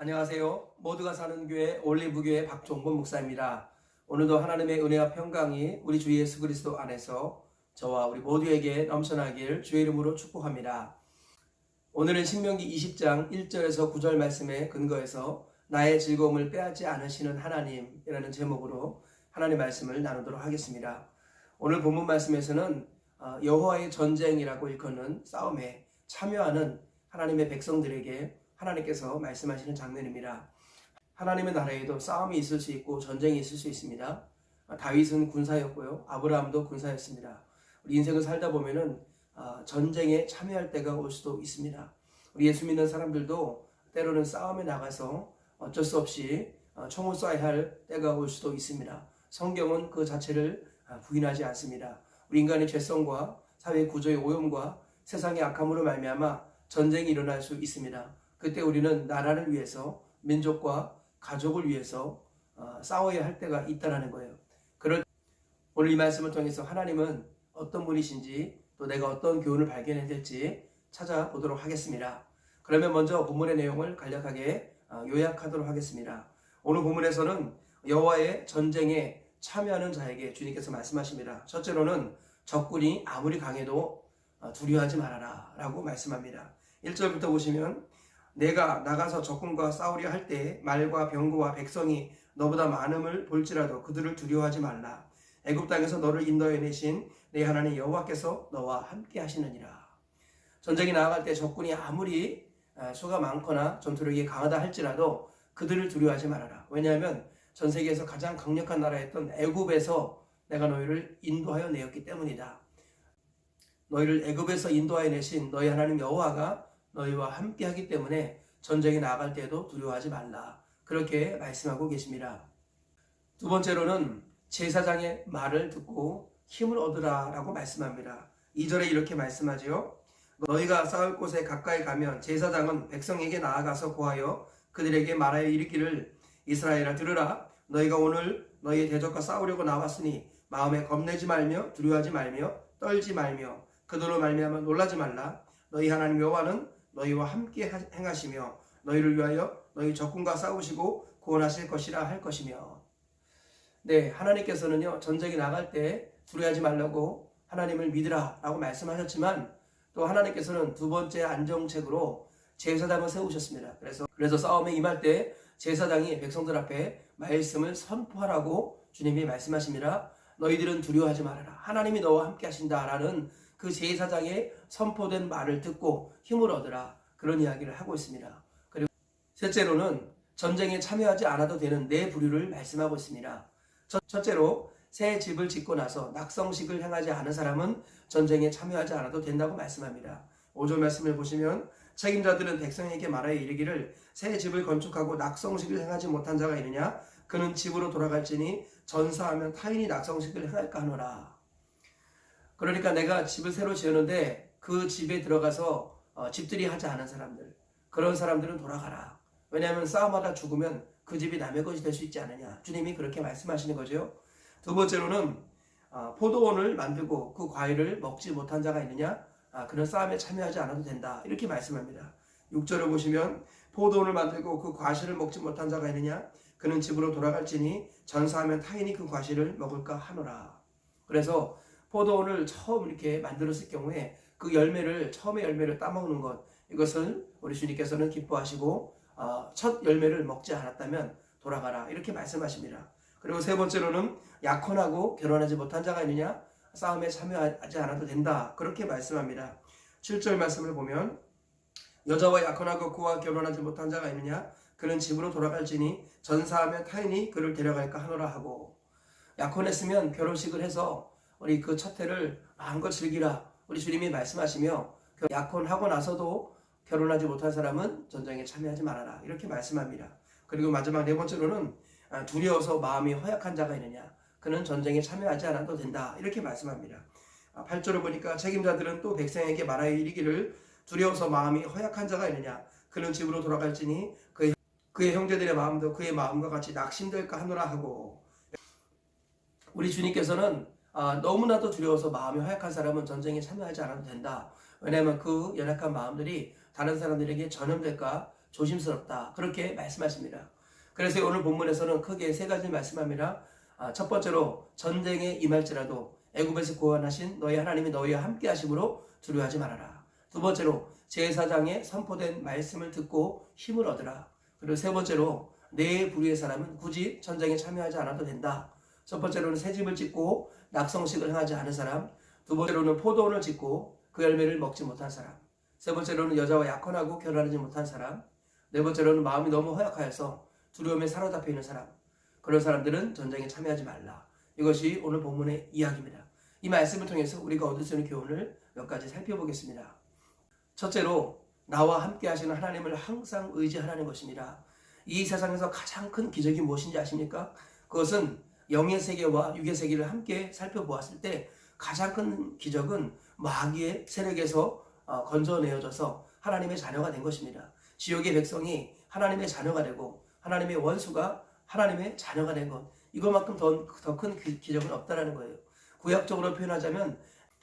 안녕하세요. 모두가 사는 교회 올리브교회 박종범 목사입니다. 오늘도 하나님의 은혜와 평강이 우리 주 예수 그리스도 안에서 저와 우리 모두에게 넘쳐나길 주의 이름으로 축복합니다. 오늘은 신명기 20장 1절에서 9절 말씀에 근거해서 나의 즐거움을 빼앗지 않으시는 하나님이라는 제목으로 하나님의 말씀을 나누도록 하겠습니다. 오늘 본문 말씀에서는 여호와의 전쟁이라고 일컫는 싸움에 참여하는 하나님의 백성들에게 하나님께서 말씀하시는 장면입니다. 하나님의 나라에도 싸움이 있을 수 있고 전쟁이 있을 수 있습니다. 다윗은 군사였고요. 아브라함도 군사였습니다. 우리 인생을 살다 보면은 전쟁에 참여할 때가 올 수도 있습니다. 우리 예수 믿는 사람들도 때로는 싸움에 나가서 어쩔 수 없이 총을 쏴야 할 때가 올 수도 있습니다. 성경은 그 자체를 부인하지 않습니다. 우리 인간의 죄성과 사회 구조의 오염과 세상의 악함으로 말미암아 전쟁이 일어날 수 있습니다. 그때 우리는 나라를 위해서, 민족과 가족을 위해서 싸워야 할 때가 있다는 거예요. 오늘 이 말씀을 통해서 하나님은 어떤 분이신지 또 내가 어떤 교훈을 발견해야 될지 찾아보도록 하겠습니다. 그러면 먼저 본문의 내용을 간략하게 요약하도록 하겠습니다. 오늘 본문에서는 여호와의 전쟁에 참여하는 자에게 주님께서 말씀하십니다. 첫째로는 적군이 아무리 강해도 두려워하지 말아라 라고 말씀합니다. 1절부터 보시면 내가 나가서 적군과 싸우려 할 때 말과 병거와 백성이 너보다 많음을 볼지라도 그들을 두려워하지 말라. 애굽 땅에서 너를 인도해 내신 내 하나님 여호와께서 너와 함께 하시느니라. 전쟁이 나아갈 때 적군이 아무리 수가 많거나 전투력이 강하다 할지라도 그들을 두려워하지 말아라. 왜냐하면 전 세계에서 가장 강력한 나라였던 애굽에서 내가 너희를 인도하여 내었기 때문이다. 너희를 애굽에서 인도하여 내신 너희 하나님 여호와가 너희와 함께 하기 때문에 전쟁에 나아갈 때에도 두려워하지 말라. 그렇게 말씀하고 계십니다. 두 번째로는 제사장의 말을 듣고 힘을 얻으라 라고 말씀합니다. 2절에 이렇게 말씀하지요. 너희가 싸울 곳에 가까이 가면 제사장은 백성에게 나아가서 고하여 그들에게 말하여 이르기를 이스라엘아 들으라. 너희가 오늘 너희의 대적과 싸우려고 나왔으니 마음에 겁내지 말며 두려워하지 말며 떨지 말며 그들로 말미암아 놀라지 말라. 너희 하나님 여호와는 너희와 함께 행하시며 너희를 위하여 너희 적군과 싸우시고 구원하실 것이라 할 것이며. 네, 하나님께서는요 전쟁에 나갈 때 두려워하지 말라고 하나님을 믿으라 라고 말씀하셨지만 또 하나님께서는 두 번째 안정책으로 제사장을 세우셨습니다. 그래서 싸움에 임할 때 제사장이 백성들 앞에 말씀을 선포하라고 주님이 말씀하십니다. 너희들은 두려워하지 말아라. 하나님이 너와 함께 하신다라는 그 제사장의 선포된 말을 듣고 힘을 얻으라. 그런 이야기를 하고 있습니다. 그리고 셋째로는 전쟁에 참여하지 않아도 되는 네 부류를 말씀하고 있습니다. 첫째로 새 집을 짓고 나서 낙성식을 행하지 않은 사람은 전쟁에 참여하지 않아도 된다고 말씀합니다. 5절 말씀을 보시면 책임자들은 백성에게 말하여 이르기를 새 집을 건축하고 낙성식을 행하지 못한 자가 있느냐? 그는 집으로 돌아갈지니 전사하면 타인이 낙성식을 행할까 하노라. 그러니까 내가 집을 새로 지었는데 그 집에 들어가서 집들이 하지 않은 사람들, 그런 사람들은 돌아가라. 왜냐하면 싸움하다 죽으면 그 집이 남의 것이 될 수 있지 않느냐. 주님이 그렇게 말씀하시는 거죠. 두 번째로는 포도원을 만들고 그 과일을 먹지 못한 자가 있느냐? 그는 싸움에 참여하지 않아도 된다. 이렇게 말씀합니다. 6절을 보시면 포도원을 만들고 그 과실을 먹지 못한 자가 있느냐? 그는 집으로 돌아갈지니 전사하면 타인이 그 과실을 먹을까 하노라. 그래서 포도원을 처음 이렇게 만들었을 경우에 그 처음의 열매를 따먹는 것, 이것을 우리 주님께서는 기뻐하시고 첫 열매를 먹지 않았다면 돌아가라 이렇게 말씀하십니다. 그리고 세 번째로는 약혼하고 결혼하지 못한 자가 있느냐? 싸움에 참여하지 않아도 된다. 그렇게 말씀합니다. 7절 말씀을 보면 여자와 약혼하고 그와 결혼하지 못한 자가 있느냐? 그는 집으로 돌아갈지니 전사하면 타인이 그를 데려갈까 하노라 하고, 약혼했으면 결혼식을 해서 우리 그 첫 해를 마음껏 즐기라. 우리 주님이 말씀하시며 약혼하고 나서도 결혼하지 못한 사람은 전쟁에 참여하지 말아라. 이렇게 말씀합니다. 그리고 마지막 네 번째로는 두려워서 마음이 허약한 자가 있느냐. 그는 전쟁에 참여하지 않아도 된다. 이렇게 말씀합니다. 8절을 보니까 책임자들은 또 백성에게 말하여 이르기를 두려워서 마음이 허약한 자가 있느냐. 그는 집으로 돌아갈지니 그의 형제들의 마음도 그의 마음과 같이 낙심될까 하노라 하고, 우리 주님께서는 너무나도 두려워서 마음이 허약한 사람은 전쟁에 참여하지 않아도 된다. 왜냐하면 그 연약한 마음들이 다른 사람들에게 전염될까 조심스럽다. 그렇게 말씀하십니다. 그래서 오늘 본문에서는 크게 세 가지 말씀합니다. 첫 번째로 전쟁에 임할지라도 애굽에서 구원하신 너희 하나님이 너희와 함께 하심으로 두려워하지 말아라. 두 번째로 제사장의 선포된 말씀을 듣고 힘을 얻으라. 그리고 세 번째로 내 부류의 사람은 굳이 전쟁에 참여하지 않아도 된다. 첫 번째로는 새집을 짓고 낙성식을 행하지 않은 사람, 두 번째로는 포도원을 짓고 그 열매를 먹지 못한 사람, 세 번째로는 여자와 약혼하고 결혼하지 못한 사람, 네 번째로는 마음이 너무 허약하여서 두려움에 사로잡혀 있는 사람. 그런 사람들은 전쟁에 참여하지 말라. 이것이 오늘 본문의 이야기입니다. 이 말씀을 통해서 우리가 얻을 수 있는 교훈을 몇 가지 살펴보겠습니다. 첫째로 나와 함께 하시는 하나님을 항상 의지하라는 것입니다. 이 세상에서 가장 큰 기적이 무엇인지 아십니까? 그것은 영의 세계와 육의 세계를 함께 살펴보았을 때 가장 큰 기적은 마귀의 세력에서 건져내어져서 하나님의 자녀가 된 것입니다. 지옥의 백성이 하나님의 자녀가 되고 하나님의 원수가 하나님의 자녀가 된 것, 이것만큼 더 큰 기적은 없다라는 거예요. 구약적으로 표현하자면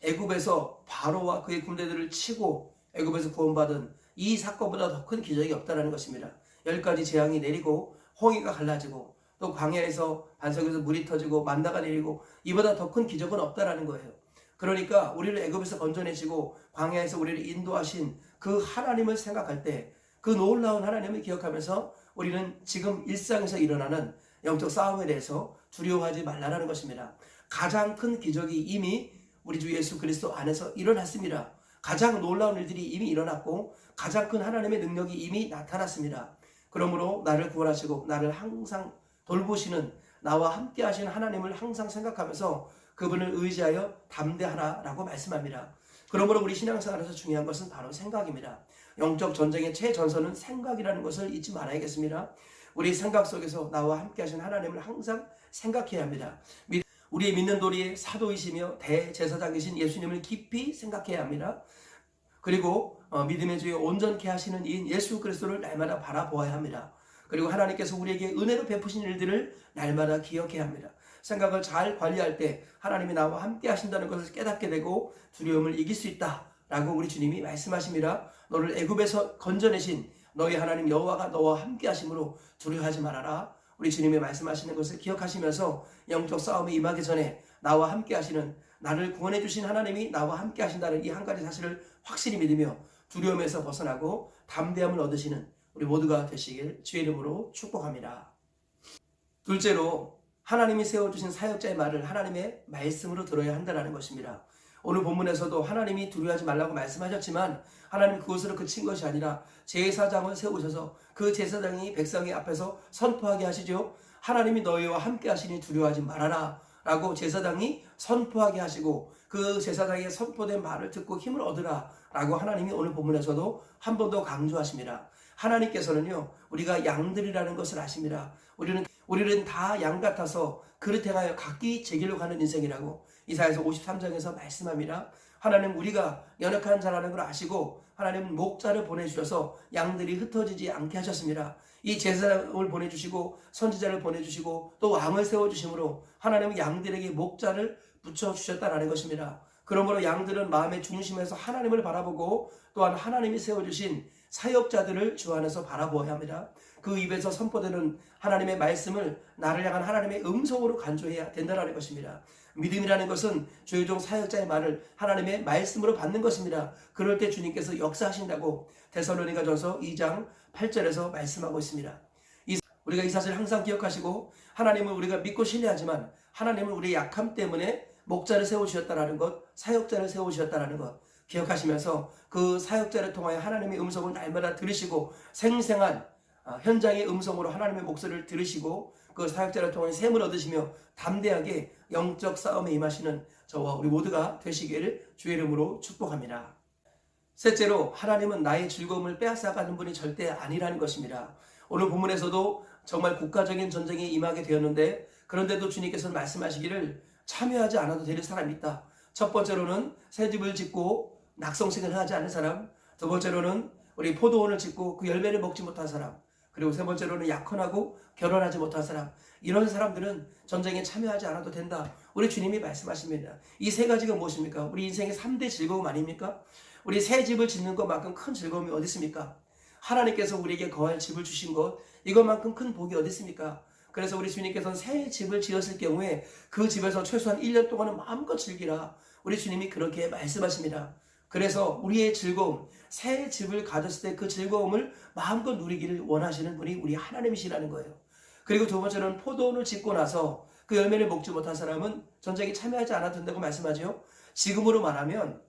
애굽에서 바로와 그의 군대들을 치고 애굽에서 구원받은 이 사건보다 더 큰 기적이 없다라는 것입니다. 10가지 재앙이 내리고 홍해가 갈라지고 또 광야에서 반석에서 물이 터지고 만나가 내리고 이보다 더 큰 기적은 없다라는 거예요. 그러니까 우리를 애굽에서 건져내시고 광야에서 우리를 인도하신 그 하나님을 생각할 때 그 놀라운 하나님을 기억하면서 우리는 지금 일상에서 일어나는 영적 싸움에 대해서 두려워하지 말라는 것입니다. 가장 큰 기적이 이미 우리 주 예수 그리스도 안에서 일어났습니다. 가장 놀라운 일들이 이미 일어났고 가장 큰 하나님의 능력이 이미 나타났습니다. 그러므로 나를 구원하시고 나를 항상 돌보시는 나와 함께 하시는 하나님을 항상 생각하면서 그분을 의지하여 담대하라라고 말씀합니다. 그러므로 우리 신앙생활에서 중요한 것은 바로 생각입니다. 영적 전쟁의 최전선은 생각이라는 것을 잊지 말아야겠습니다. 우리 생각 속에서 나와 함께 하시는 하나님을 항상 생각해야 합니다. 우리의 믿는 도리의 사도이시며 대제사장이신 예수님을 깊이 생각해야 합니다. 그리고 믿음의 주에 온전케 하시는 이인 예수 그리스도를 날마다 바라보아야 합니다. 그리고 하나님께서 우리에게 은혜로 베푸신 일들을 날마다 기억해야 합니다. 생각을 잘 관리할 때 하나님이 나와 함께 하신다는 것을 깨닫게 되고 두려움을 이길 수 있다라고 우리 주님이 말씀하십니다. 너를 애굽에서 건져내신 너희 하나님 여호와가 너와 함께 하심으로 두려워하지 말아라. 우리 주님이 말씀하시는 것을 기억하시면서 영적 싸움에 임하기 전에 나와 함께 하시는 나를 구원해 주신 하나님이 나와 함께 하신다는 이 한 가지 사실을 확실히 믿으며 두려움에서 벗어나고 담대함을 얻으시는 우리 모두가 되시길 주의 이름으로 축복합니다. 둘째로 하나님이 세워주신 사역자의 말을 하나님의 말씀으로 들어야 한다는 것입니다. 오늘 본문에서도 하나님이 두려워하지 말라고 말씀하셨지만 하나님 그것으로 그친 것이 아니라 제사장을 세우셔서 그 제사장이 백성의 앞에서 선포하게 하시죠. 하나님이 너희와 함께 하시니 두려워하지 말아라 라고 제사장이 선포하게 하시고 그 제사장의 선포된 말을 듣고 힘을 얻으라 라고 하나님이 오늘 본문에서도 한 번 더 강조하십니다. 하나님께서는요 우리가 양들이라는 것을 아십니다. 우리는 다 양 같아서 그릇 행하여 각기 제 길로 가는 인생이라고 이사야서 53장에서 말씀합니다. 하나님 우리가 연약한 자라는 걸 아시고 하나님은 목자를 보내주셔서 양들이 흩어지지 않게 하셨습니다. 이 제사장을 보내주시고 선지자를 보내주시고 또 왕을 세워주심으로 하나님은 양들에게 목자를 붙여주셨다는 것입니다. 그러므로 양들은 마음의 중심에서 하나님을 바라보고 또한 하나님이 세워주신 사역자들을 주 안에서 바라보아야 합니다. 그 입에서 선포되는 하나님의 말씀을 나를 향한 하나님의 음성으로 간주해야 된다는 것입니다. 믿음이라는 것은 주의 종 사역자의 말을 하나님의 말씀으로 받는 것입니다. 그럴 때 주님께서 역사하신다고 데살로니가전서 2장 8절에서 말씀하고 있습니다. 우리가 이 사실을 항상 기억하시고 하나님을 우리가 믿고 신뢰하지만 하나님은 우리의 약함 때문에 목자를 세우셨다는 것, 사역자를 세우셨다는 것 기억하시면서 그 사역자를 통하여 하나님의 음성을 날마다 들으시고 생생한 현장의 음성으로 하나님의 목소리를 들으시고 그 사역자를 통해 샘을 얻으시며 담대하게 영적 싸움에 임하시는 저와 우리 모두가 되시기를 주의 이름으로 축복합니다. 셋째로 하나님은 나의 즐거움을 빼앗아가는 분이 절대 아니라는 것입니다. 오늘 본문에서도 정말 국가적인 전쟁에 임하게 되었는데 그런데도 주님께서는 말씀하시기를 참여하지 않아도 되는 사람이 있다. 첫 번째로는 새집을 짓고 낙성식을 하지 않은 사람, 두 번째로는 우리 포도원을 짓고 그 열매를 먹지 못한 사람, 그리고 세 번째로는 약혼하고 결혼하지 못한 사람, 이런 사람들은 전쟁에 참여하지 않아도 된다. 우리 주님이 말씀하십니다. 이 세 가지가 무엇입니까? 우리 인생의 3대 즐거움 아닙니까? 우리 새 집을 짓는 것만큼 큰 즐거움이 어디 있습니까? 하나님께서 우리에게 거할 집을 주신 것, 이것만큼 큰 복이 어디 있습니까? 그래서 우리 주님께서는 새 집을 지었을 경우에 그 집에서 최소한 1년 동안은 마음껏 즐기라. 우리 주님이 그렇게 말씀하십니다. 그래서 우리의 즐거움, 새 집을 가졌을 때 그 즐거움을 마음껏 누리기를 원하시는 분이 우리 하나님이시라는 거예요. 그리고 두 번째는 포도원을 짓고 나서 그 열매를 먹지 못한 사람은 전쟁에 참여하지 않아도 된다고 말씀하죠. 지금으로 말하면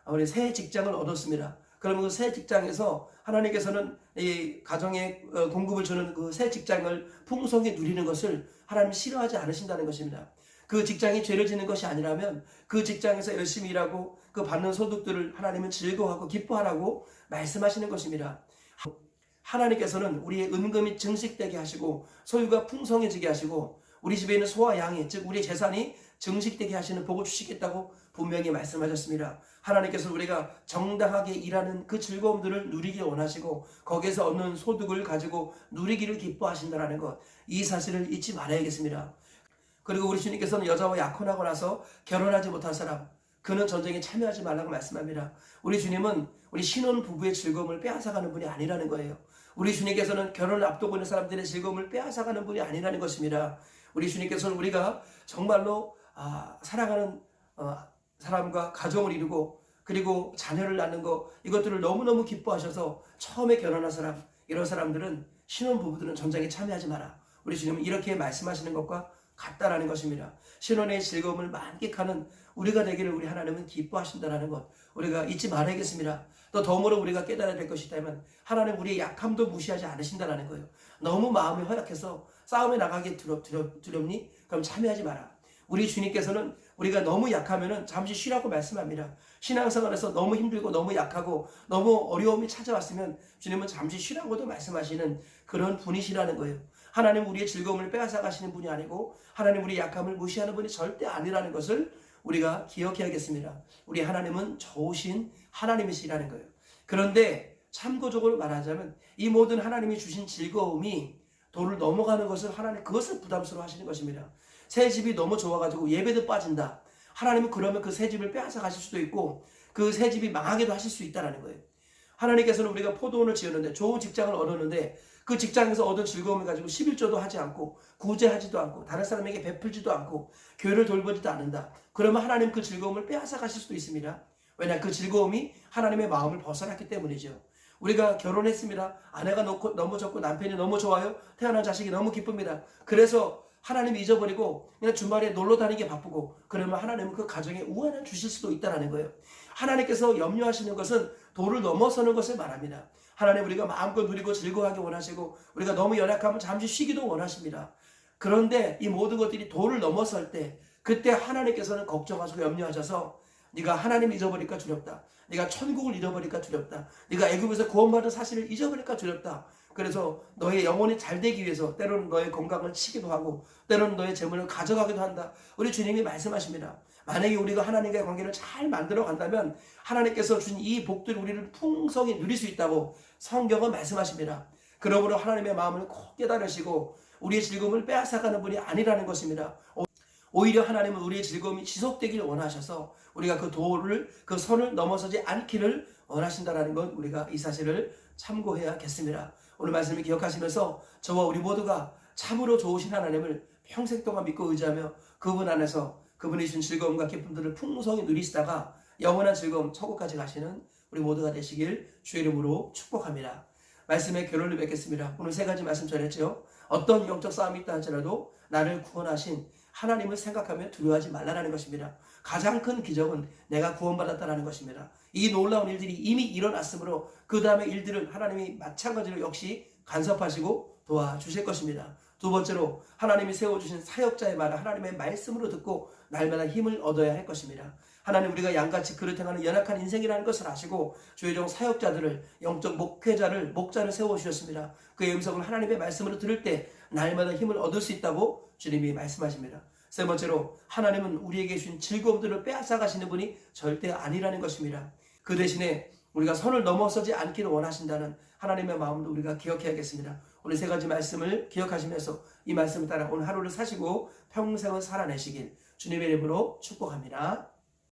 우리 새 직장을 얻었습니다. 그러면 그 새 직장에서 하나님께서는 이 가정에 공급을 주는 그 새 직장을 풍성히 누리는 것을 하나님 싫어하지 않으신다는 것입니다. 그 직장이 죄를 짓는 것이 아니라면 그 직장에서 열심히 일하고 그 받는 소득들을 하나님은 즐거워하고 기뻐하라고 말씀하시는 것입니다. 하나님께서는 우리의 은금이 증식되게 하시고 소유가 풍성해지게 하시고 우리 집에 있는 소와 양이, 즉 우리의 재산이 증식되게 하시는 복을 주시겠다고 분명히 말씀하셨습니다. 하나님께서 우리가 정당하게 일하는 그 즐거움들을 누리길 원하시고 거기에서 얻는 소득을 가지고 누리기를 기뻐하신다는 것, 이 사실을 잊지 말아야겠습니다. 그리고 우리 주님께서는 여자와 약혼하고 나서 결혼하지 못한 사람, 그는 전쟁에 참여하지 말라고 말씀합니다. 우리 주님은 우리 신혼 부부의 즐거움을 빼앗아가는 분이 아니라는 거예요. 우리 주님께서는 결혼을 앞두고 있는 사람들의 즐거움을 빼앗아가는 분이 아니라는 것입니다. 우리 주님께서는 우리가 정말로 사랑하는 사람과 가정을 이루고 그리고 자녀를 낳는 것, 이것들을 너무너무 기뻐하셔서 처음에 결혼한 사람, 이런 사람들은, 신혼부부들은 전쟁에 참여하지 마라. 우리 주님은 이렇게 말씀하시는 것과 같다라는 것입니다. 신혼의 즐거움을 만끽하는 우리가 되기를 우리 하나님은 기뻐하신다는 것, 우리가 잊지 말아야겠습니다. 또 덤으로 우리가 깨달아야 될 것이 있다면 하나님 우리의 약함도 무시하지 않으신다는 거예요. 너무 마음이 허약해서 싸움에 나가기 두렵니? 그럼 참여하지 마라. 우리 주님께서는 우리가 너무 약하면 잠시 쉬라고 말씀합니다. 신앙생활에서 너무 힘들고 너무 약하고 너무 어려움이 찾아왔으면 주님은 잠시 쉬라고도 말씀하시는 그런 분이시라는 거예요. 하나님 우리의 즐거움을 빼앗아 가시는 분이 아니고 하나님 우리의 약함을 무시하는 분이 절대 아니라는 것을 우리가 기억해야겠습니다. 우리 하나님은 좋으신 하나님이시라는 거예요. 그런데 참고적으로 말하자면 이 모든 하나님이 주신 즐거움이 도를 넘어가는 것을 하나님 그것을 부담스러워 하시는 것입니다. 새 집이 너무 좋아가지고 예배도 빠진다. 하나님은 그러면 그 새 집을 빼앗아 가실 수도 있고 그 새 집이 망하게도 하실 수 있다는 거예요. 하나님께서는 우리가 포도원을 지었는데 좋은 직장을 얻었는데 그 직장에서 얻은 즐거움을 가지고 11조도 하지 않고 구제하지도 않고 다른 사람에게 베풀지도 않고 교회를 돌보지도 않는다. 그러면 하나님 그 즐거움을 빼앗아 가실 수도 있습니다. 왜냐, 그 즐거움이 하나님의 마음을 벗어났기 때문이죠. 우리가 결혼했습니다. 아내가 너무 좋고 남편이 너무 좋아요. 태어난 자식이 너무 기쁩니다. 그래서 하나님 잊어버리고 그냥 주말에 놀러 다니기 바쁘고 그러면 하나님은 그 가정에 우환을 주실 수도 있다는 거예요. 하나님께서 염려하시는 것은 도를 넘어서는 것을 말합니다. 하나님 우리가 마음껏 누리고 즐거워하기 원하시고 우리가 너무 연약하면 잠시 쉬기도 원하십니다. 그런데 이 모든 것들이 도를 넘어설 때 그때 하나님께서는 걱정하시고 염려하셔서 네가 하나님 잊어버릴까 두렵다. 네가 천국을 잃어버릴까 두렵다. 네가 애굽에서 구원받은 사실을 잊어버릴까 두렵다. 그래서 너의 영혼이 잘 되기 위해서 때로는 너의 건강을 치기도 하고 때로는 너의 재물을 가져가기도 한다. 우리 주님이 말씀하십니다. 만약에 우리가 하나님과의 관계를 잘 만들어 간다면 하나님께서 주신 이 복들을 우리를 풍성히 누릴 수 있다고 성경은 말씀하십니다. 그러므로 하나님의 마음을 꼭 깨달으시고 우리의 즐거움을 빼앗아가는 분이 아니라는 것입니다. 오히려 하나님은 우리의 즐거움이 지속되기를 원하셔서 우리가 그 도를, 그 선을 넘어서지 않기를 원하신다는 것, 우리가 이 사실을 참고해야겠습니다. 오늘 말씀을 기억하시면서 저와 우리 모두가 참으로 좋으신 하나님을 평생 동안 믿고 의지하며 그분 안에서 그분이 주신 즐거움과 기쁨들을 풍성히 누리시다가 영원한 즐거움 천국까지 가시는 우리 모두가 되시길 주의 이름으로 축복합니다. 말씀의 결론을 맺겠습니다. 오늘 세 가지 말씀 전했죠. 어떤 영적 싸움이 있다 할지라도 나를 구원하신 하나님을 생각하며 두려워하지 말라는 것입니다. 가장 큰 기적은 내가 구원받았다는 것입니다. 이 놀라운 일들이 이미 일어났으므로 그 다음의 일들을 하나님이 마찬가지로 역시 간섭하시고 도와주실 것입니다. 두 번째로 하나님이 세워주신 사역자의 말을 하나님의 말씀으로 듣고 날마다 힘을 얻어야 할 것입니다. 하나님 우리가 양같이 그릇 행하는 연약한 인생이라는 것을 아시고 주의 종 사역자들을 영적 목자를 세워주셨습니다. 그의 음성을 하나님의 말씀으로 들을 때 날마다 힘을 얻을 수 있다고 주님이 말씀하십니다. 세 번째로 하나님은 우리에게 주신 즐거움들을 빼앗아 가시는 분이 절대 아니라는 것입니다. 그 대신에 우리가 선을 넘어서지 않기를 원하신다는 하나님의 마음도 우리가 기억해야겠습니다. 오늘 세 가지 말씀을 기억하시면서 이 말씀을 따라 오늘 하루를 사시고 평생을 살아내시길 주님의 이름으로 축복합니다.